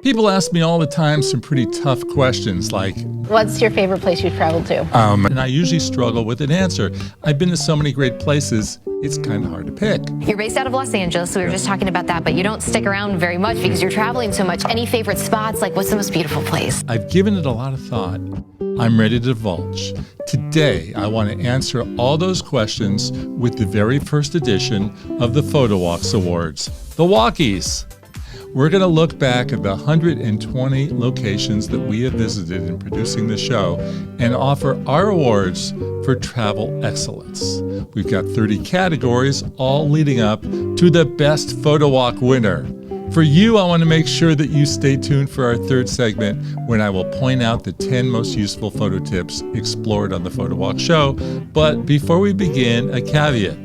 People ask me all the time some pretty tough questions like, what's your favorite place you've traveled to? And I usually struggle with an answer. I've been to so many great places, it's kind of hard to pick. You're based out of Los Angeles, so we were just talking about that, but you don't stick around very much because you're traveling so much. Any favorite spots? Like, what's the most beautiful place? I've given it a lot of thought. I'm ready to divulge. Today, I want to answer all those questions with the very first edition of the Photowalks Awards, the Walkies. We're going to look back at the 120 locations that we have visited in producing the show and offer our awards for travel excellence. We've got 30 categories, all leading up to the best Photowalk winner. For you, I want to make sure that you stay tuned for our third segment when I will point out the 10 most useful photo tips explored on the Photowalk show. But before we begin, a caveat.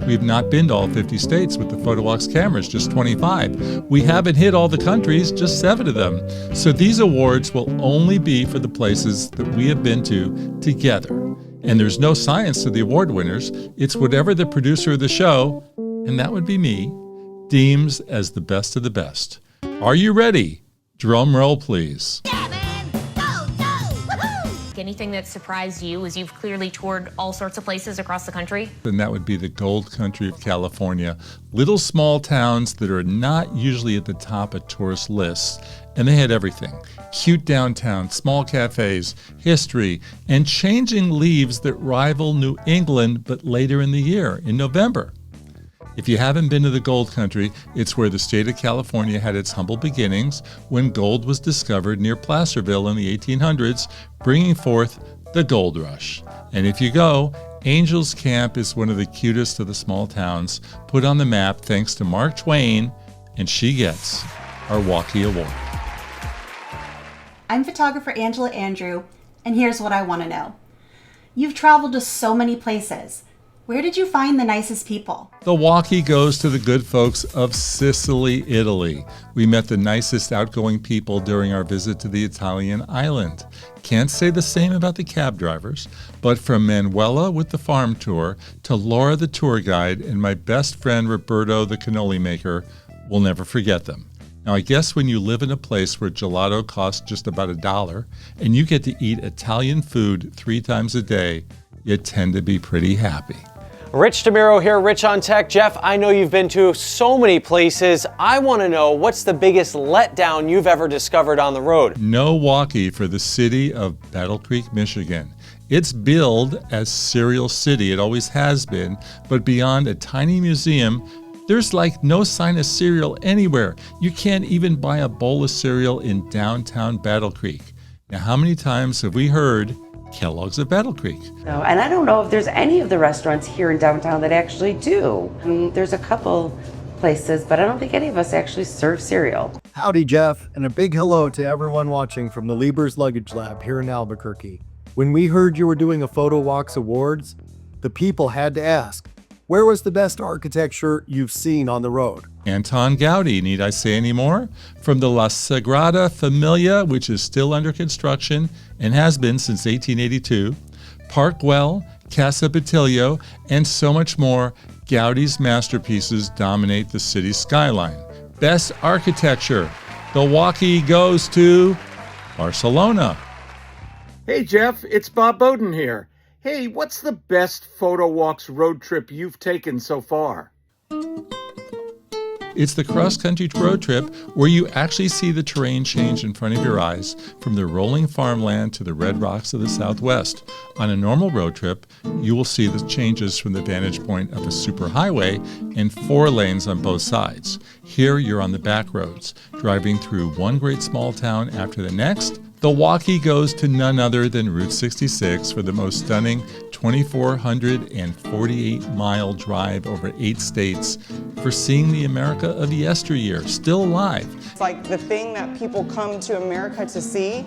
We've not been to all 50 states with the Photowalks cameras, just 25. We haven't hit all the countries, just 7 of them. So these awards will only be for the places that we have been to together. And there's no science to the award winners. It's whatever the producer of the show, and that would be me, deems as the best of the best. Are you ready? Drum roll, please. Anything that surprised you as you've clearly toured all sorts of places across the country? And that would be the gold country of California. Little small towns that are not usually at the top of tourist lists. And they had everything. Cute downtown, small cafes, history, and changing leaves that rival New England, but later in the year, in November. If you haven't been to the gold country, it's where the state of California had its humble beginnings when gold was discovered near Placerville in the 1800s, bringing forth the gold rush. And if you go, Angels Camp is one of the cutest of the small towns, put on the map thanks to Mark Twain, and she gets our Walkie Award. I'm photographer Angela Andrew, and here's what I want to know. You've traveled to so many places. Where did you find the nicest people? The Walkie goes to the good folks of Sicily, Italy. We met the nicest outgoing people during our visit to the Italian island. Can't say the same about the cab drivers, but from Manuela with the farm tour to Laura the tour guide and my best friend Roberto the cannoli maker, we'll never forget them. Now I guess when you live in a place where gelato costs just about $1 and you get to eat Italian food 3 times a day, you tend to be pretty happy. Rich DeMiro here, Rich on Tech. Jeff, I know you've been to so many places. I want to know, what's the biggest letdown you've ever discovered on the road? No walkie for the city of Battle Creek, Michigan. It's billed as Cereal City. It always has been, but beyond a tiny museum, there's like no sign of cereal anywhere. You can't even buy a bowl of cereal in downtown Battle Creek. Now, how many times have we heard Kellogg's of Battle Creek? No, and I don't know if there's any of the restaurants here in downtown that actually do. I mean, there's a couple places, but I don't think any of us actually serve cereal. Howdy, Jeff, and a big hello to everyone watching from the Lieber's Luggage Lab here in Albuquerque. When we heard you were doing a Photowalks Awards, the people had to ask, where was the best architecture you've seen on the road? Anton Gaudi, need I say any more? From the La Sagrada Familia, which is still under construction and has been since 1882, Park Güell, Casa Batilio, and so much more, Gaudi's masterpieces dominate the city's skyline. Best architecture, the Walkie goes to Barcelona. Hey Jeff, it's Bob Bowden here. Hey, what's the best Photowalks road trip you've taken so far? It's the cross-country road trip where you actually see the terrain change in front of your eyes from the rolling farmland to the red rocks of the Southwest. On a normal road trip, you will see the changes from the vantage point of a superhighway and 4 lanes on both sides. Here you're on the back roads, driving through one great small town after the next. The Walkie goes to none other than Route 66 for the most stunning 2,448-mile drive over 8 states for seeing the America of yesteryear, still alive. It's like the thing that people come to America to see,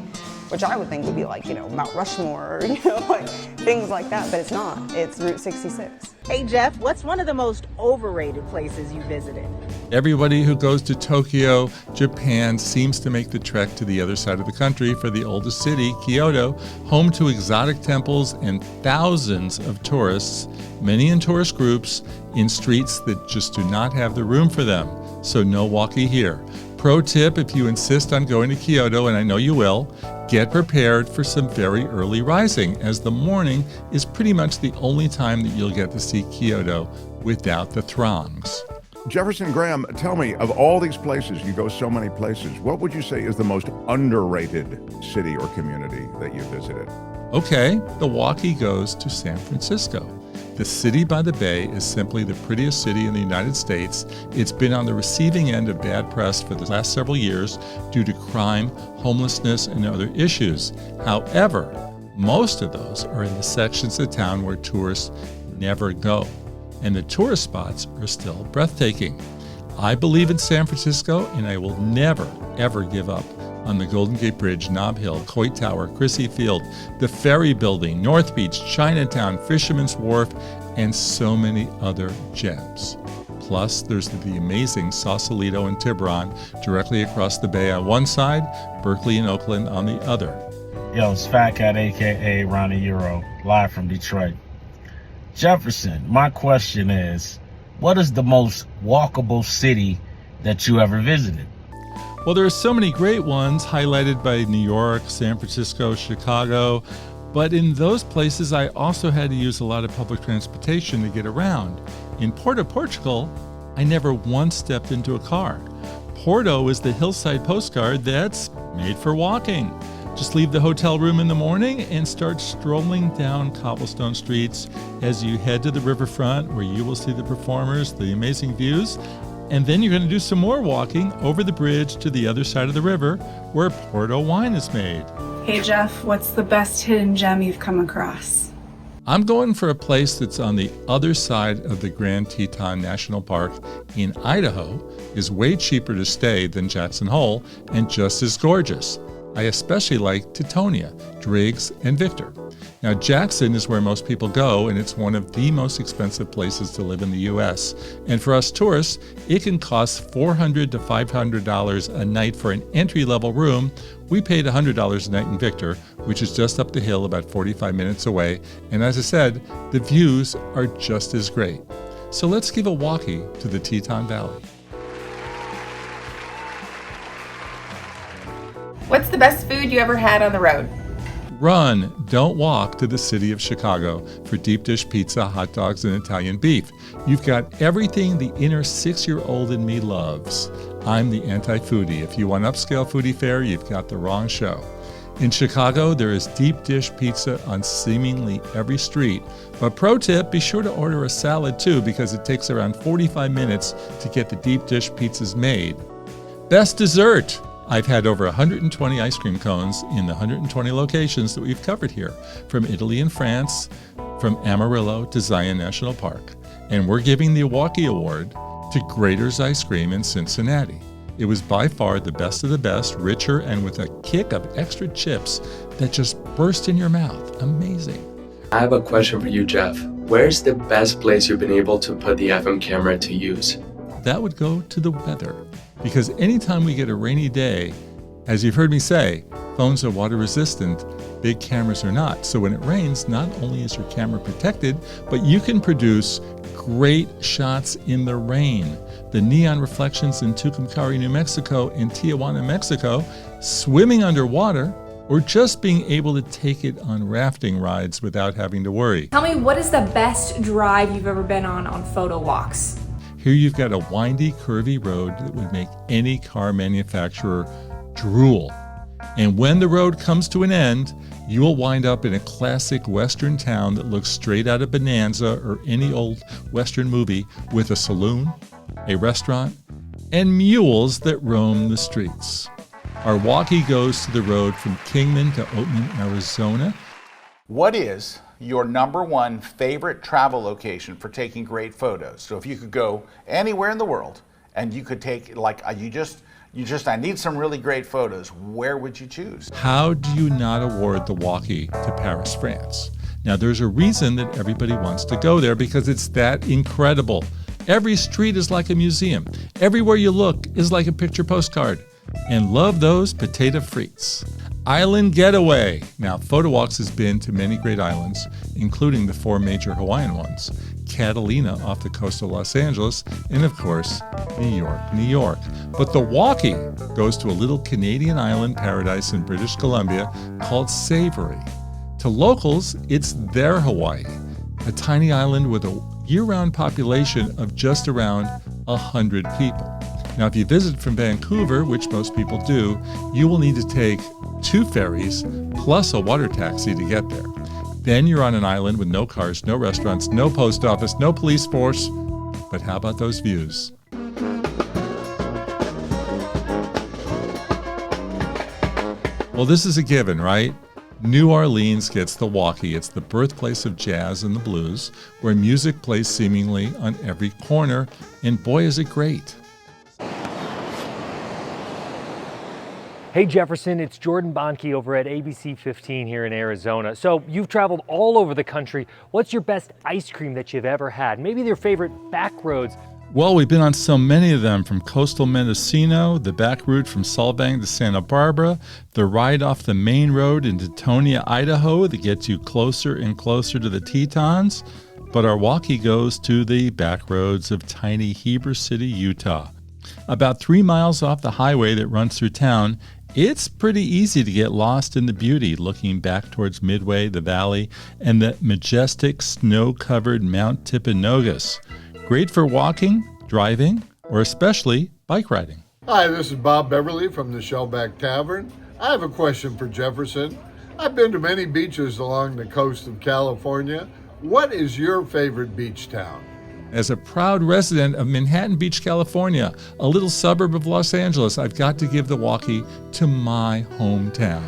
which I would think would be like, Mount Rushmore, or, like things like that, but it's not. It's Route 66. Hey Jeff, what's one of the most overrated places you visited? Everybody who goes to Tokyo, Japan, seems to make the trek to the other side of the country for the oldest city, Kyoto, home to exotic temples and thousands of tourists, many in tourist groups, in streets that just do not have the room for them. So no walkie here. Pro tip, if you insist on going to Kyoto, and I know you will, get prepared for some very early rising, as the morning is pretty much the only time that you'll get to see Kyoto without the throngs. Jefferson Graham, tell me, of all these places, you go so many places, what would you say is the most underrated city or community that you visited? Okay, the walkie goes to San Francisco. The city by the bay is simply the prettiest city in the United States. It's been on the receiving end of bad press for the last several years due to crime, homelessness, and other issues. However, most of those are in the sections of town where tourists never go, and the tourist spots are still breathtaking. I believe in San Francisco, and I will never, ever give up on the Golden Gate Bridge, Nob Hill, Coit Tower, Crissy Field, the Ferry Building, North Beach, Chinatown, Fisherman's Wharf, and so many other gems. Plus, there's the amazing Sausalito and Tiburon directly across the bay on one side, Berkeley and Oakland on the other. Yo, it's Fat Cat, a.k.a. Ronnie Euro, live from Detroit. Jefferson, my question is, what is the most walkable city that you ever visited? Well, there are so many great ones highlighted by New York, San Francisco, Chicago, but in those places I also had to use a lot of public transportation to get around. In Porto, Portugal, I never once stepped into a car. Porto is the hillside postcard that's made for walking. Just leave the hotel room in the morning and start strolling down cobblestone streets as you head to the riverfront, where you will see the performers, the amazing views, and then you're going to do some more walking over the bridge to the other side of the river where Porto wine is made. Hey Jeff, what's the best hidden gem you've come across? I'm going for a place that's on the other side of the Grand Teton National Park in Idaho, is way cheaper to stay than Jackson Hole and just as gorgeous. I especially like Tetonia, Driggs, and Victor. Now, Jackson is where most people go, and it's one of the most expensive places to live in the U.S. And for us tourists, it can cost $400 to $500 a night for an entry-level room. We paid $100 a night in Victor, which is just up the hill about 45 minutes away. And as I said, the views are just as great. So let's give a walkie to the Teton Valley. What's the best food you ever had on the road? Run, don't walk to the city of Chicago for deep dish pizza, hot dogs, and Italian beef. You've got everything the inner 6-year-old in me loves. I'm the anti-foodie. If you want upscale foodie fare, you've got the wrong show. In Chicago, there is deep dish pizza on seemingly every street. But pro tip, be sure to order a salad too, because it takes around 45 minutes to get the deep dish pizzas made. Best dessert. I've had over 120 ice cream cones in the 120 locations that we've covered here, from Italy and France, from Amarillo to Zion National Park. And we're giving the Walkie Award to Grater's Ice Cream in Cincinnati. It was by far the best of the best, richer, and with a kick of extra chips that just burst in your mouth. Amazing. I have a question for you, Jeff. Where's the best place you've been able to put the FM camera to use? That would go to the weather. Because anytime we get a rainy day, as you've heard me say, phones are water resistant, big cameras are not. So when it rains, not only is your camera protected, but you can produce great shots in the rain. The neon reflections in Tucumcari, New Mexico, and Tijuana, Mexico, swimming underwater, or just being able to take it on rafting rides without having to worry. Tell me, what is the best drive you've ever been on Photowalks? Here you've got a windy, curvy road that would make any car manufacturer drool. And when the road comes to an end, you will wind up in a classic Western town that looks straight out of Bonanza or any old Western movie, with a saloon, a restaurant, and mules that roam the streets. Our walkie goes to the road from Kingman to Oatman, Arizona. What is your number one favorite travel location for taking great photos? So if you could go anywhere in the world and you could take, like, I need some really great photos, where would you choose? How do you not award the walkie to Paris, France? Now, there's a reason that everybody wants to go there, because it's that incredible. Every street is like a museum. Everywhere you look is like a picture postcard. And love those potato frites. Island Getaway. Now, Photowalks has been to many great islands, including the 4 major Hawaiian ones. Catalina off the coast of Los Angeles, and of course, New York, New York. But the Walkie goes to a little Canadian island paradise in British Columbia called Savary. To locals, it's their Hawaii, a tiny island with a year-round population of just around 100 people. Now, if you visit from Vancouver, which most people do, you will need to take 2 ferries plus a water taxi to get there. Then you're on an island with no cars, no restaurants, no post office, no police force. But how about those views? Well, this is a given, right? New Orleans gets the Walkie. It's the birthplace of jazz and the blues, where music plays seemingly on every corner, and boy, is it great. Hey Jefferson, it's Jordan Bonke over at ABC 15 here in Arizona. So you've traveled all over the country. What's your best ice cream that you've ever had? Maybe your favorite back roads? Well, we've been on so many of them, from coastal Mendocino, the back route from Solvang to Santa Barbara, the ride off the main road into Tetonia, Idaho that gets you closer and closer to the Tetons. But our Walkie goes to the back roads of tiny Heber City, Utah. About 3 miles off the highway that runs through town, it's pretty easy to get lost in the beauty, looking back towards Midway, the valley, and the majestic snow-covered Mount Timpanogos. Great for walking, driving, or especially bike riding. Hi, this is Bob Beverly from the Shellback Tavern. I have a question for Jefferson. I've been to many beaches along the coast of California. What is your favorite beach town? As a proud resident of Manhattan Beach, California, a little suburb of Los Angeles, I've got to give the Walkie to my hometown.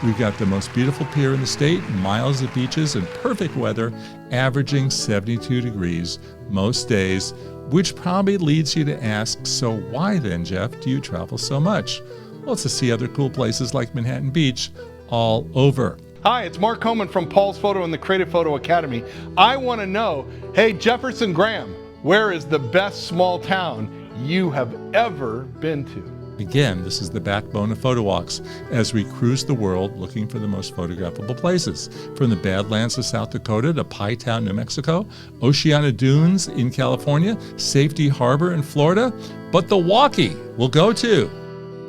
We've got the most beautiful pier in the state, miles of beaches, and perfect weather, averaging 72 degrees most days, which probably leads you to ask, so why then, Jeff, do you travel so much? Well, it's to see other cool places like Manhattan Beach all over. Hi, it's Mark Coleman from Paul's Photo and the Creative Photo Academy. I want to know, hey, Jefferson Graham, where is the best small town you have ever been to? Again, this is the backbone of Photowalks as we cruise the world looking for the most photographable places. From the Badlands of South Dakota to Pie Town, New Mexico, Oceana Dunes in California, Safety Harbor in Florida, but the Walkie will go to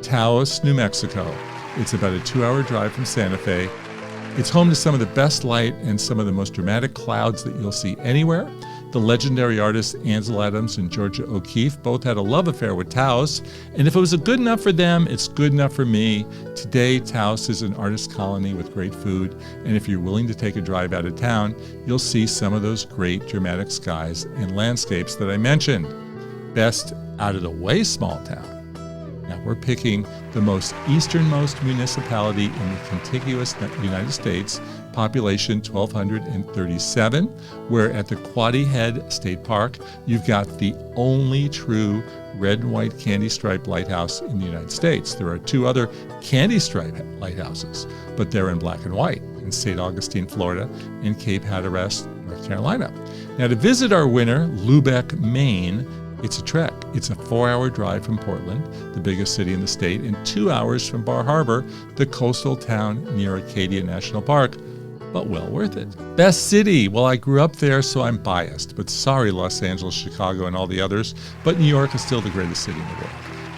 Taos, New Mexico. It's about a 2-hour drive from Santa Fe. It's home to some of the best light and some of the most dramatic clouds that you'll see anywhere. The legendary artists Ansel Adams and Georgia O'Keeffe both had a love affair with Taos, and if it was good enough for them, it's good enough for me. Today, Taos is an artist colony with great food, and if you're willing to take a drive out of town, you'll see some of those great dramatic skies and landscapes that I mentioned. Best out of the way small town. Now, we're picking the most easternmost municipality in the contiguous United States, population 1,237, where at the Quoddy Head State Park, you've got the only true red and white candy stripe lighthouse in the United States. There are 2 other candy stripe lighthouses, but they're in black and white in St. Augustine, Florida, and Cape Hatteras, North Carolina. Now, to visit our winner, Lubec, Maine, it's a trek. It's a 4-hour drive from Portland, the biggest city in the state, and 2 hours from Bar Harbor, the coastal town near Acadia National Park, but well worth it. Best city? Well, I grew up there, so I'm biased, but sorry Los Angeles, Chicago, and all the others, but New York is still the greatest city in the world.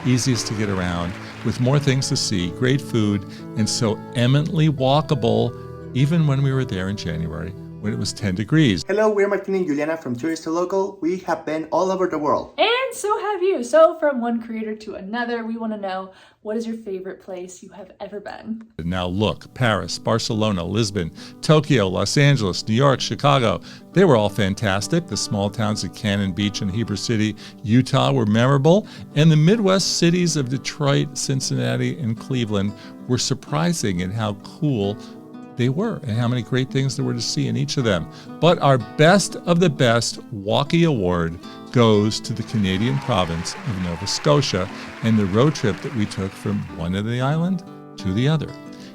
Easiest to get around, with more things to see, great food, and so eminently walkable, even when we were there in January, when it was 10 degrees. Hello, we're Martin and Juliana from Tourist to Local. We have been all over the world. And so have you. So from one creator to another, we want to know, what is your favorite place you have ever been? Now look, Paris, Barcelona, Lisbon, Tokyo, Los Angeles, New York, Chicago, they were all fantastic. The small towns of Cannon Beach and Heber City, Utah were memorable. And the Midwest cities of Detroit, Cincinnati, and Cleveland were surprising in how cool they were and how many great things there were to see in each of them. But our best of the best Walkie Award goes to the Canadian province of Nova Scotia and the road trip that we took from one end of the island to the other.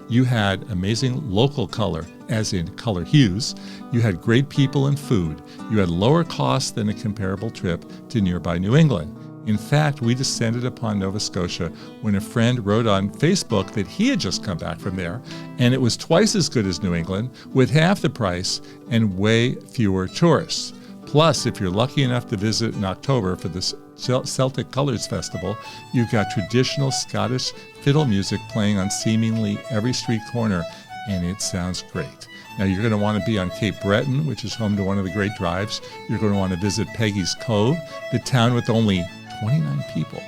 You had amazing local color, as in color hues. You had great people and food. You had lower costs than a comparable trip to nearby New England. In fact, we descended upon Nova Scotia when a friend wrote on Facebook that he had just come back from there, and it was twice as good as New England, with half the price and way fewer tourists. Plus, if you're lucky enough to visit in October for the Celtic Colours Festival, you've got traditional Scottish fiddle music playing on seemingly every street corner, and it sounds great. Now, you're going to want to be on Cape Breton, which is home to one of the great drives. You're going to want to visit Peggy's Cove, the town with only 29 people,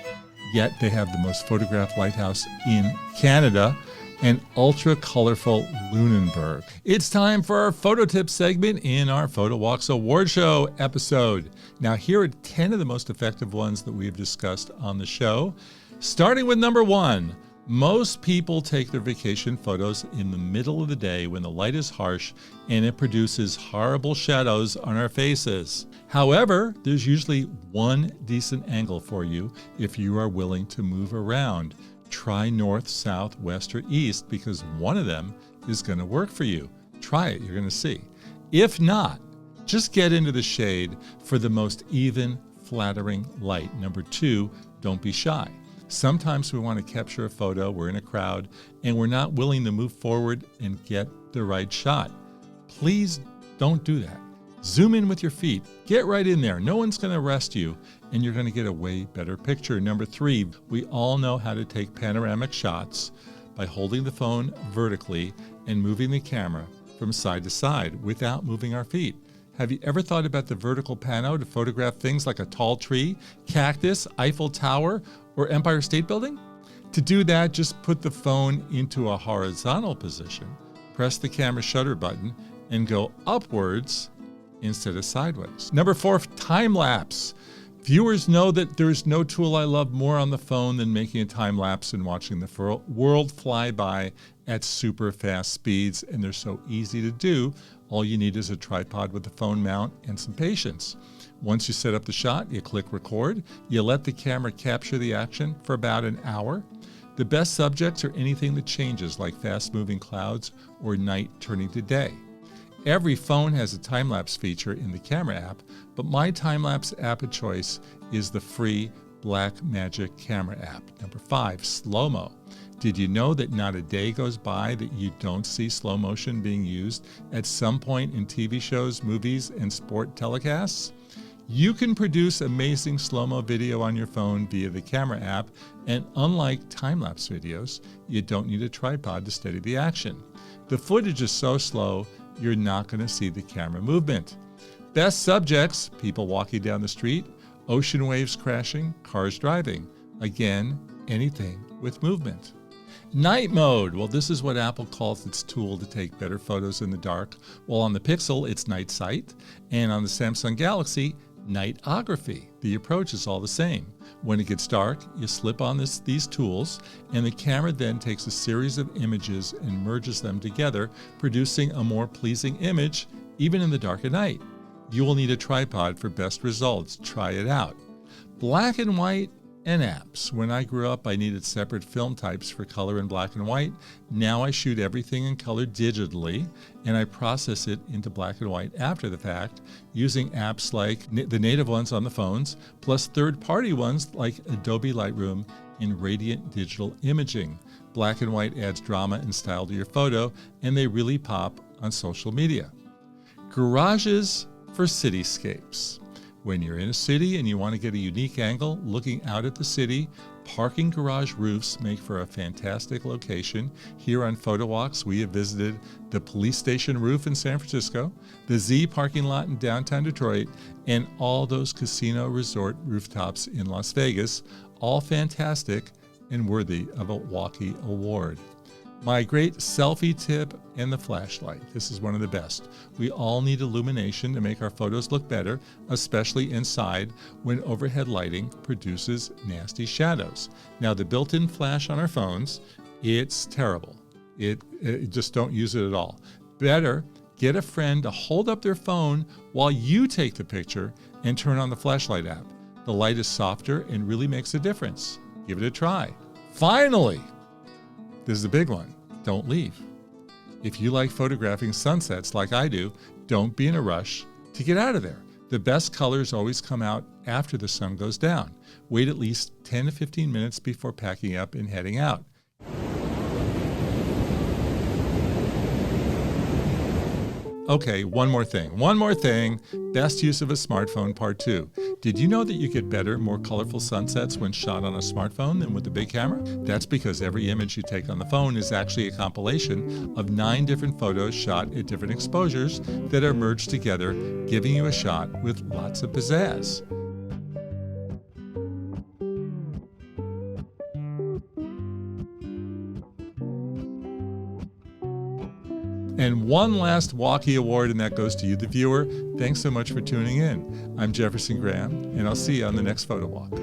yet they have the most photographed lighthouse in Canada, and ultra-colorful Lunenburg. It's time for our photo tip segment in our Photowalks Award Show episode. Now, here are 10 of the most effective ones that we've discussed on the show. Starting with number 1, most people take their vacation photos in the middle of the day when the light is harsh and it produces horrible shadows on our faces. However, there's usually one decent angle for you if you are willing to move around. Try north, south, west, or east because one of them is going to work for you. Try it, you're going to see. If not, just get into the shade for the most even, flattering light. Number 2, don't be shy. Sometimes we want to capture a photo, we're in a crowd, and we're not willing to move forward and get the right shot. Please don't do that. Zoom in with your feet. Get right in there. No one's going to arrest you, and you're going to get a way better picture. Number 3, we all know how to take panoramic shots by holding the phone vertically and moving the camera from side to side without moving our feet. Have you ever thought about the vertical pano to photograph things like a tall tree, cactus, Eiffel Tower, or Empire State Building? To do that, just put the phone into a horizontal position, press the camera shutter button, and go upwards instead of sideways. Number 4, time lapse. Viewers know that there's no tool I love more on the phone than making a time lapse and watching the world fly by at super fast speeds, and they're so easy to do. All you need is a tripod with a phone mount and some patience. Once you set up the shot, you click record. You let the camera capture the action for about an hour. The best subjects are anything that changes, like fast-moving clouds or night turning to day. Every phone has a time-lapse feature in the camera app, but my time-lapse app of choice is the free Blackmagic camera app. Number 5, slow-mo. Did you know that not a day goes by that you don't see slow motion being used at some point in TV shows, movies, and sport telecasts? You can produce amazing slow-mo video on your phone via the camera app, and unlike time-lapse videos, you don't need a tripod to steady the action. The footage is so slow, you're not going to see the camera movement. Best subjects, people walking down the street, ocean waves crashing, cars driving. Again, anything with movement. Night mode. Well, this is what Apple calls its tool to take better photos in the dark. Well, on the Pixel, it's night sight, and on the Samsung Galaxy, nightography. The approach is all the same. When it gets dark, you slip on these tools, and the camera then takes a series of images and merges them together, producing a more pleasing image, even in the dark of night. You will need a tripod for best results. Try it out. Black and white and apps. When I grew up, I needed separate film types for color and black and white. Now I shoot everything in color digitally, and I process it into black and white after the fact, using apps like the native ones on the phones, plus third-party ones like Adobe Lightroom and Radiant Digital Imaging. Black and white adds drama and style to your photo, and they really pop on social media. Garages for cityscapes. When you're in a city and you want to get a unique angle looking out at the city, parking garage roofs make for a fantastic location. Here on Photowalks, we have visited the police station roof in San Francisco, the Z parking lot in downtown Detroit, and all those casino resort rooftops in Las Vegas, all fantastic and worthy of a Walkie Award. My great selfie tip and the flashlight. This is one of the best. We all need illumination to make our photos look better, especially inside when overhead lighting produces nasty shadows. Now, the built-in flash on our phones, it's terrible. It just don't use it at all. Better get a friend to hold up their phone while you take the picture and turn on the flashlight app. The light is softer and really makes a difference. Give it a try. Finally, this is the big one. Don't leave. If you like photographing sunsets like I do, don't be in a rush to get out of there. The best colors always come out after the sun goes down. Wait at least 10 to 15 minutes before packing up and heading out. Okay, one more thing. Best use of a smartphone, part 2. Did you know that you get better, more colorful sunsets when shot on a smartphone than with a big camera? That's because every image you take on the phone is actually a compilation of 9 different photos shot at different exposures that are merged together, giving you a shot with lots of pizzazz. And one last Walkie Award, and that goes to you, the viewer. Thanks so much for tuning in. I'm Jefferson Graham, and I'll see you on the next Photo Walk.